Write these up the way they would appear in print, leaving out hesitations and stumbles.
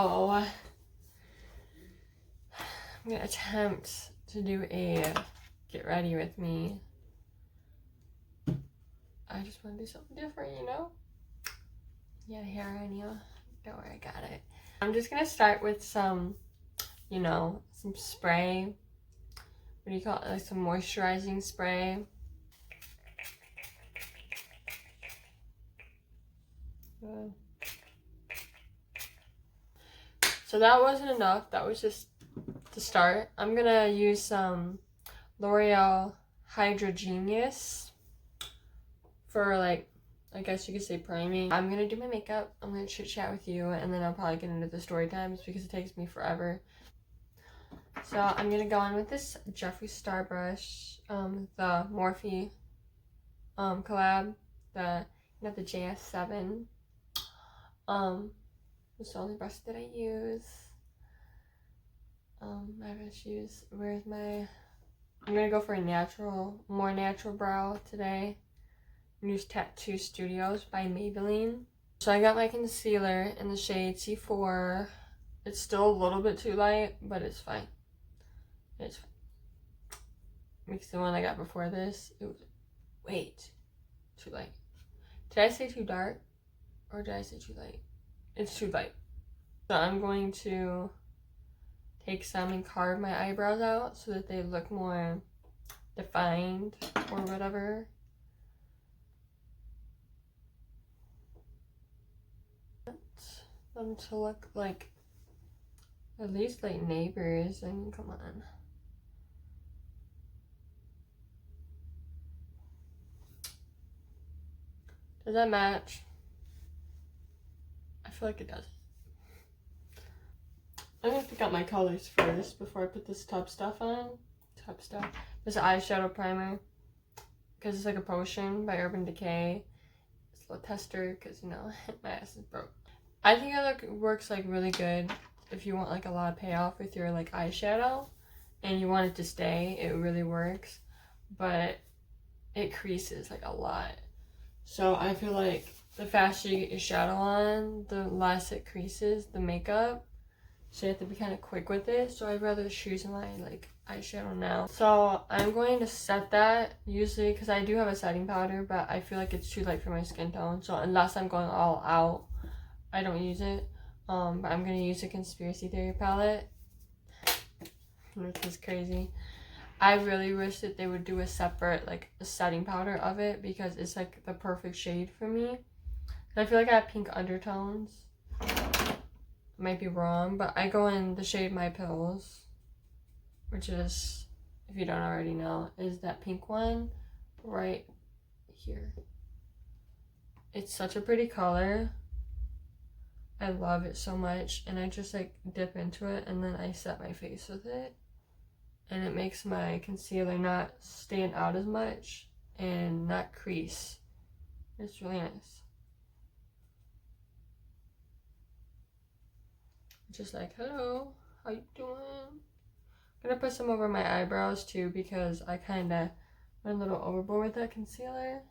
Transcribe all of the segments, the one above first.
I'm gonna attempt to do a get ready with me. I just want to do something different, you know? Yeah, hair on you. Don't worry, I got it. I'm just gonna start with some, you know, some spray. What do you call it? Like some moisturizing spray. So that wasn't enough. That was just to start. I'm gonna use some L'Oreal Hydra Genius for, like, I guess you could say priming. I'm gonna do my makeup. I'm gonna chit chat with you, and then I'll probably get into the story times because it takes me forever. So I'm gonna go in with this Jeffree Star brush, the Morphe collab, the JS7. It's the only brush that I use. My brush use. I'm gonna go for a more natural brow today. Use Tattoo Studios by Maybelline. So I got my concealer in the shade C4. It's still a little bit too light, but it's fine. It's fine. Because the one I got before this, it was way too light. Did I say too dark? Or did I say too light? It's too light. So I'm going to take some and carve my eyebrows out so that they look more defined or whatever. Them to look like at least like neighbors. I mean, come on. Does that match? I feel like it does. I'm gonna pick out my colors first before I put this top stuff on. This eyeshadow primer, because it's like a potion by Urban Decay. It's a little tester because, you know, my ass is broke. I think it works like really good if you want like a lot of payoff with your like eyeshadow and you want it to stay. It really works, but it creases like a lot. So I feel like the faster you get your shadow on, the less it creases the makeup. So you have to be kind of quick with it. So I'd rather choose my like eyeshadow now. So I'm going to set that usually because I do have a setting powder, but I feel like it's too light for my skin tone. So unless I'm going all out, I don't use it. But I'm gonna use a Conspiracy Theory palette. Which is crazy. I really wish that they would do a separate like a setting powder of it because it's like the perfect shade for me. I feel like I have pink undertones. Might be wrong, but I go in the shade My Pills, which is, if you don't already know, is that pink one right here. It's such a pretty color. I love it so much, and I just like dip into it and then I set my face with it, and it makes my concealer not stand out as much and not crease. It's really nice. Just like, hello, how you doing? I'm gonna put some over my eyebrows too because I kind of went a little overboard with that concealer.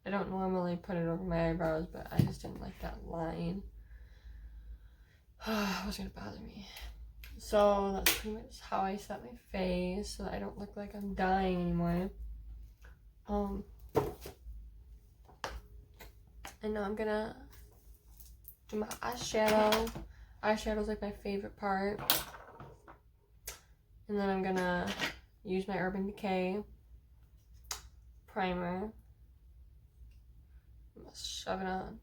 I don't normally put it over my eyebrows, but I just didn't like that line. It was gonna bother me. So that's pretty much how I set my face so that I don't look like I'm dying anymore. And now I'm gonna do my eyeshadow. Eyeshadow's like my favorite part. And then I'm gonna use my Urban Decay primer. I'm gonna shove it on.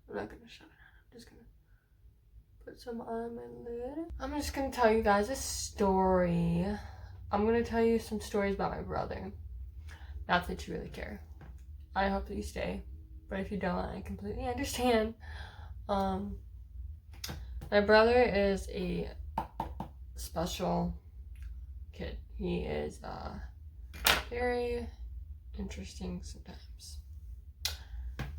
I'm not gonna shove it on. I'm just gonna put some on my lid. I'm just gonna tell you guys a story. I'm gonna tell you some stories about my brother. Not that you really care. I hope that you stay. But if you don't, I completely understand. My brother is a special kid. He is very interesting sometimes.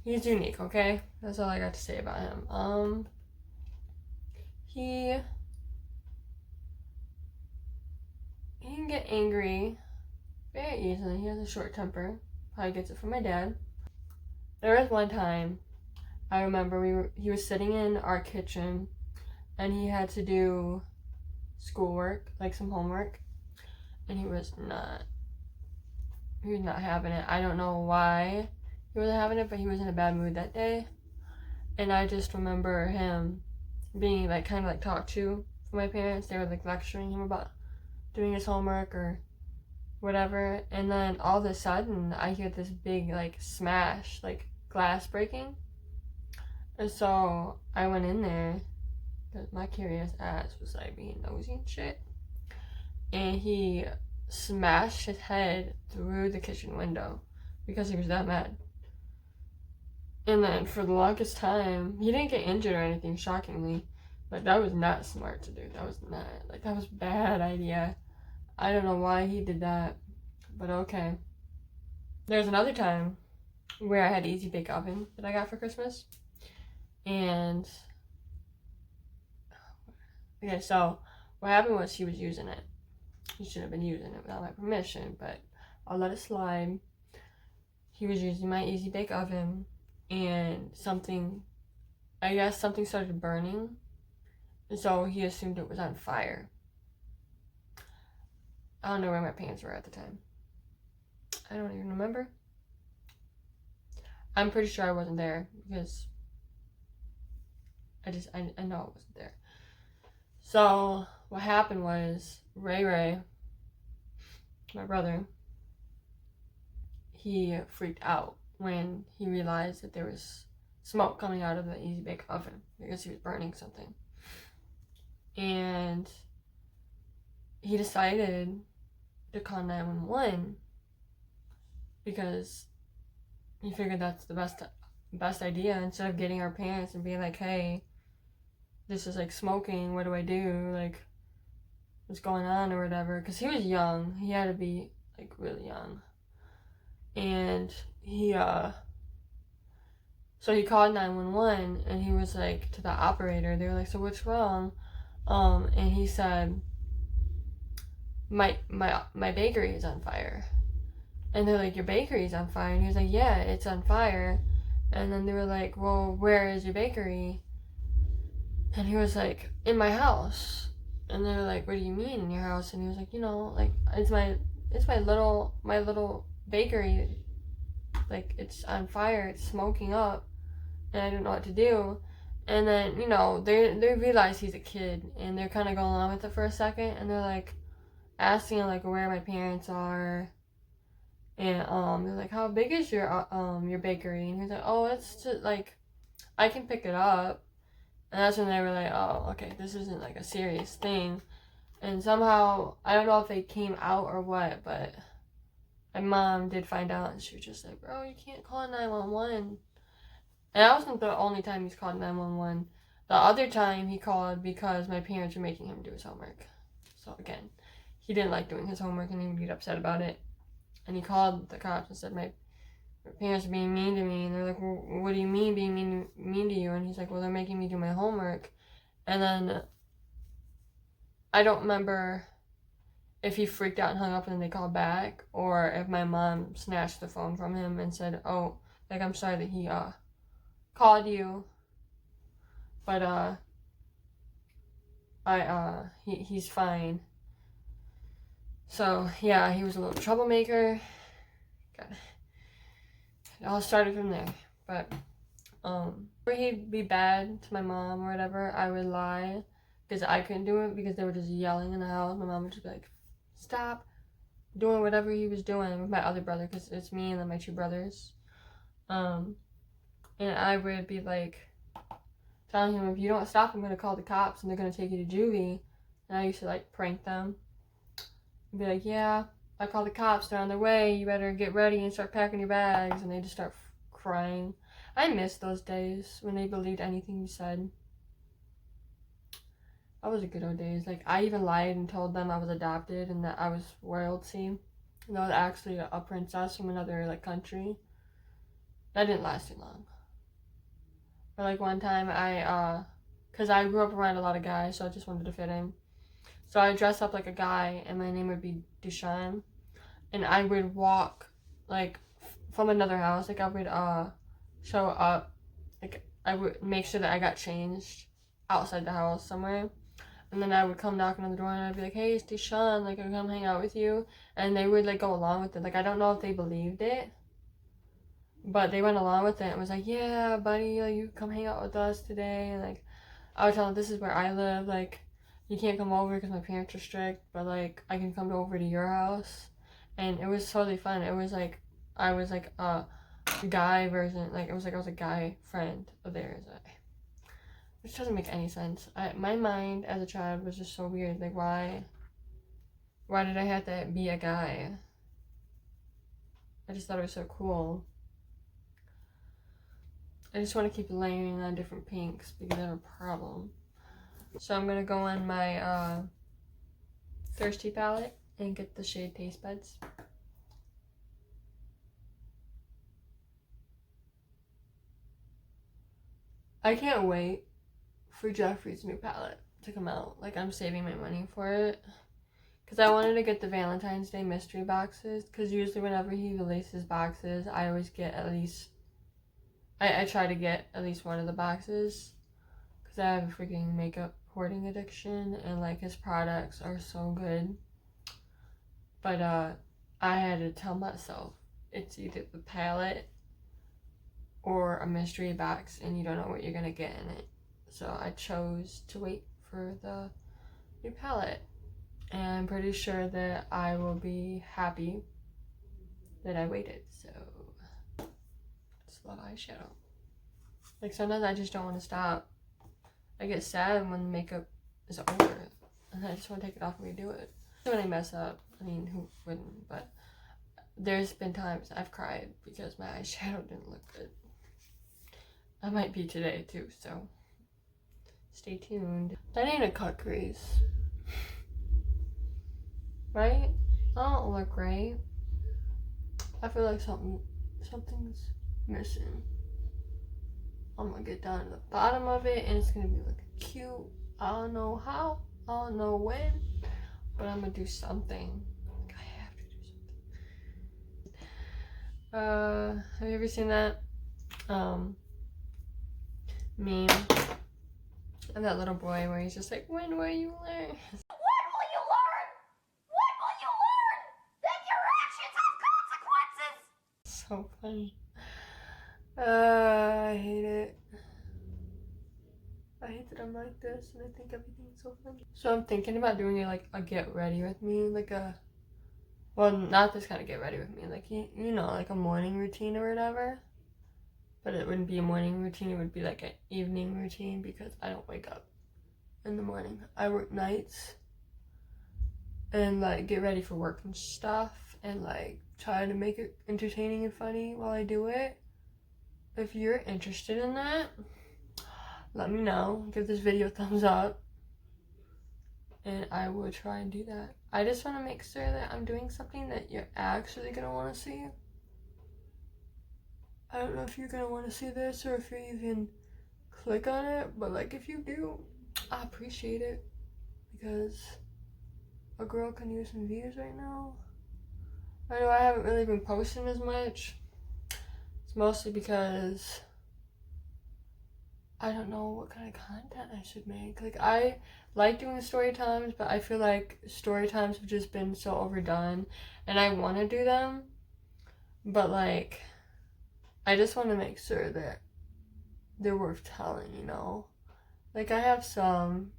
He's unique, okay? That's all I got to say about him. He can get angry very easily. He has a short temper. Probably gets it from my dad. There was one time I remember he was sitting in our kitchen and he had to do schoolwork, like some homework, and he was not having it. I don't know why he wasn't having it, but he was in a bad mood that day. And I just remember him being like kind of like talked to from my parents. They were like lecturing him about doing his homework or whatever. And then all of a sudden I hear this big like smash, like glass breaking. And so I went in there because my curious ass was like being nosy and shit. And he smashed his head through the kitchen window because he was that mad. And then for the longest time, he didn't get injured or anything, shockingly. But that was not smart to do. That was not, like, that was a bad idea. I don't know why he did that, but okay. There's another time where I had an Easy Bake Oven that I got for Christmas. And, okay, so what happened was he was using it. He shouldn't have been using it without my permission, but I'll let it slide. He was using my Easy Bake Oven, and something started burning, and so he assumed it was on fire. I don't know where my parents were at the time. I don't even remember. I'm pretty sure I wasn't there because I know I wasn't there. So what happened was Ray, my brother, he freaked out when he realized that there was smoke coming out of the Easy Bake Oven because he was burning something. And he decided to call 911 because he figured that's the best idea, instead of getting our parents and being like, hey, this is like smoking, what do I do, like what's going on or whatever, because he was young. He had to be like really young. And so he called 911, and he was like to the operator, they were like, so what's wrong? And he said, my bakery is on fire. And they're like, your bakery's on fire? And he was like, yeah, it's on fire. And then they were like, well, where is your bakery? And he was like, in my house. And they were like, what do you mean in your house? And he was like, you know, like, it's my little bakery. Like, it's on fire, it's smoking up, and I don't know what to do. And then, you know, they realize he's a kid, and they're kind of going along with it for a second, and they're like asking him like where my parents are. And they're like, how big is your bakery? And he's like, oh, it's just like, I can pick it up. And that's when they were like, oh, okay, this isn't like a serious thing. And somehow, I don't know if they came out or what, but my mom did find out, and she was just like, bro, you can't call 911. And that wasn't the only time he's called 911. The other time he called because my parents were making him do his homework. So again, he didn't like doing his homework, and he would get upset about it. And he called the cops and said, my parents are being mean to me. And they're like, well, what do you mean being mean to you? And he's like, well, they're making me do my homework. And then I don't remember if he freaked out and hung up and then they called back, or if my mom snatched the phone from him and said, oh, like, I'm sorry that he called you, but he's fine. So yeah, he was a little troublemaker. It all started from there. But where he'd be bad to my mom or whatever, I would lie because I couldn't do it because they were just yelling in the house. My mom would just be like, stop doing whatever he was doing with my other brother, because it's me and then my two brothers. And I would be like telling him, if you don't stop, I'm gonna call the cops and they're gonna take you to juvie. And I used to like prank them and be like, yeah, I called the cops, they're on their way, you better get ready and start packing your bags. And they just start crying. I miss those days when they believed anything you said. That was the good old days. Like, I even lied and told them I was adopted and that I was royalty, and I was actually a princess from another like country. That didn't last too long. But like one time cause I grew up around a lot of guys, so I just wanted to fit in. So I dressed up like a guy, and my name would be Deshaun, and I would walk like from another house. Like I would show up, like I would make sure that I got changed outside the house somewhere. And then I would come knocking on the door and I'd be like, hey, it's Deshaun, like, I come hang out with you. And they would, like, go along with it. Like, I don't know if they believed it, but they went along with it and was like, yeah, buddy, like, you come hang out with us today. And, like, I would tell them, this is where I live. Like, you can't come over because my parents are strict, but, like, I can come over to your house. And it was totally fun. It was, like, I was, like, a guy version. Like, it was, like, I was a guy friend of theirs. Which doesn't make any sense. My mind as a child was just so weird. Like, why did I have to be a guy? I just thought it was so cool. I just want to keep layering on different pinks because I have a problem. So I'm going to go on my Thirsty palette and get the shade Taste Buds. I can't wait for Jeffree's new palette to come out. Like, I'm saving my money for it. Because I wanted to get the Valentine's Day mystery boxes. Because usually whenever he releases boxes, I always get at least... I try to get at least one of the boxes. Because I have a freaking makeup hoarding addiction. And, like, his products are so good. But, I had to tell myself it's either the palette or a mystery box. And you don't know what you're going to get in it. So I chose to wait for the new palette. And I'm pretty sure that I will be happy that I waited. So, I just love eyeshadow. Like, sometimes I just don't want to stop. I get sad when makeup is over. And I just want to take it off and redo it. When I mess up, I mean, who wouldn't? But there's been times I've cried because my eyeshadow didn't look good. I might be today too, so stay tuned. That ain't a cut crease. Right? I don't look right. I feel like something's missing. I'm gonna get down to the bottom of it and it's gonna be looking cute. I don't know how, I don't know when, but I'm gonna do something. Like, I have to do something. Have you ever seen that meme of that little boy where he's just like, when will you learn? So funny. I hate it. I hate that I'm like this and I think everything's so funny. So I'm thinking about doing it like a get ready with me, like a, well, not this kind of get ready with me, like, you know, like a morning routine or whatever. But it wouldn't be a morning routine, it would be like an evening routine because I don't wake up in the morning. I work nights and like get ready for work and stuff and like try to make it entertaining and funny while I do it. If you're interested in that, let me know. Give this video a thumbs up and I will try and do that. I just want to make sure that I'm doing something that you're actually going to want to see. I don't know if you're going to want to see this or if you even click on it, but like if you do, I appreciate it because a girl can use some views right now. I know I haven't really been posting as much. It's mostly because I don't know what kind of content I should make. Like, I like doing story times, but I feel like story times have just been so overdone and I want to do them, but like I just want to make sure that they're worth telling, you know? Like, I have some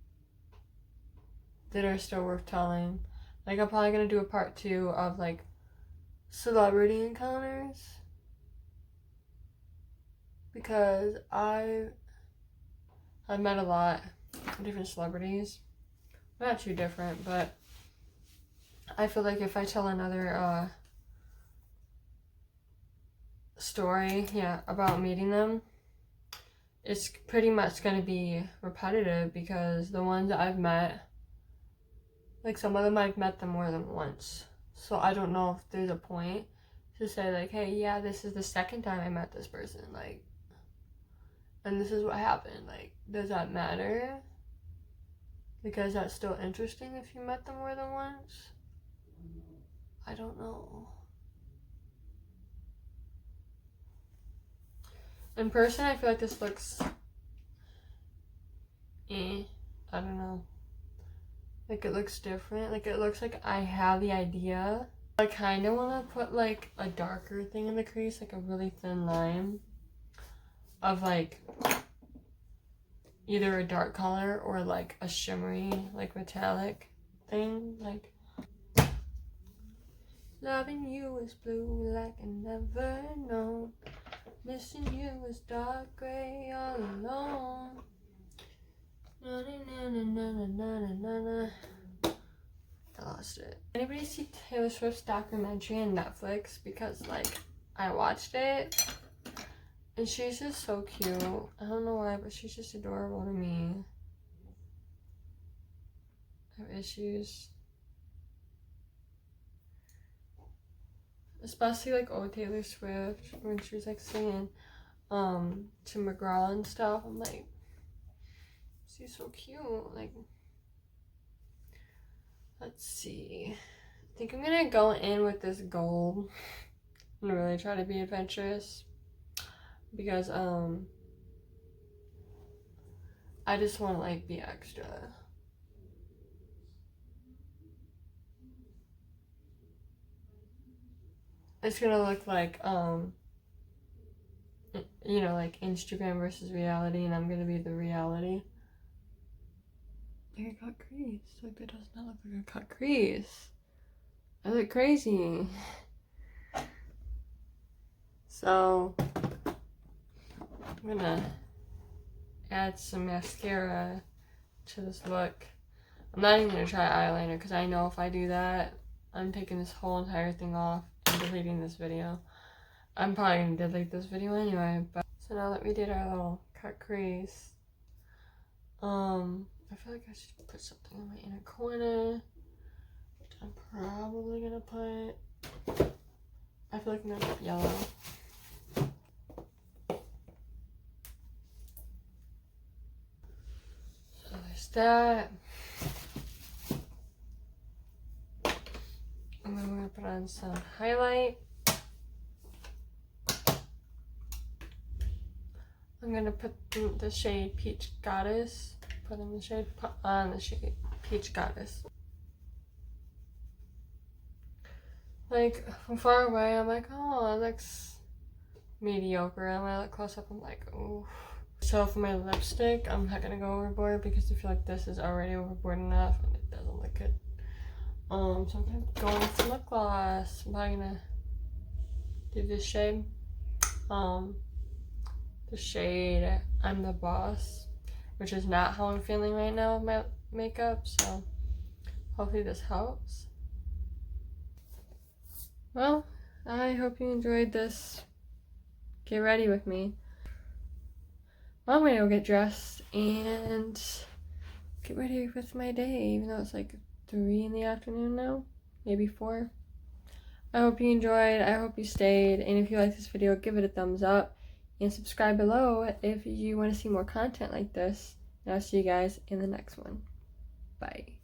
that are still worth telling. Like, I'm probably gonna do a part 2 of like celebrity encounters because I've met a lot of different celebrities. Not too different, but I feel like if I tell another story, about meeting them, it's pretty much gonna be repetitive because the ones that I've met, like some of them I've met them more than once. So I don't know if there's a point to say like, hey, yeah, this is the second time I met this person, like, and this is what happened. Like, does that matter? Because that's still interesting if you met them more than once? I don't know. In person, I feel like this looks I don't know. Like, it looks different. Like, it looks like I have the idea. I kind of want to put, like, a darker thing in the crease, like a really thin line of, like, either a dark color or, like, a shimmery, like, metallic thing. Like, loving you is blue like I never known. Missing you is dark gray all alone. Na na na na na na na na. I lost it. Anybody see Taylor Swift's documentary on Netflix? Because, like, I watched it and she's just so cute. I don't know why, but she's just adorable to me. I have issues. Especially, like, old Taylor Swift when she was, like, singing to McGraw and stuff. I'm like, she's so cute. Like, let's see. I think I'm gonna go in with this gold and really try to be adventurous because I just want to, like, be extra. It's gonna look like you know, like Instagram versus reality, and I'm gonna be the reality. Like, I cut crease. Like, that does not look like a cut crease. I look crazy. So I'm gonna add some mascara to this look. I'm not even gonna try eyeliner because I know if I do that, I'm taking this whole entire thing off and deleting this video. I'm probably gonna delete this video anyway. But so now that we did our little cut crease, I feel like I should put something in my inner corner. I'm probably gonna put, I feel like I'm gonna put yellow. So there's that. And then we're gonna put on some highlight. I'm gonna put the shade Peach Goddess. Put on the shade Peach Goddess. Like, from far away, I'm like, oh, it looks mediocre. And when I look close up, I'm like, oh. So for my lipstick, I'm not gonna go overboard because I feel like this is already overboard enough and it doesn't look good. So I'm gonna go with lip gloss. I'm probably gonna do this shade. The shade I'm the Boss, which is not how I'm feeling right now with my makeup, so hopefully this helps. Well, I hope you enjoyed this get ready with me. Well, I'm gonna go get dressed and get ready with my day, even though it's like 3 in the afternoon now, maybe 4. I hope you enjoyed, I hope you stayed, and if you like this video, give it a thumbs up and subscribe below if you want to see more content like this. And I'll see you guys in the next one. Bye.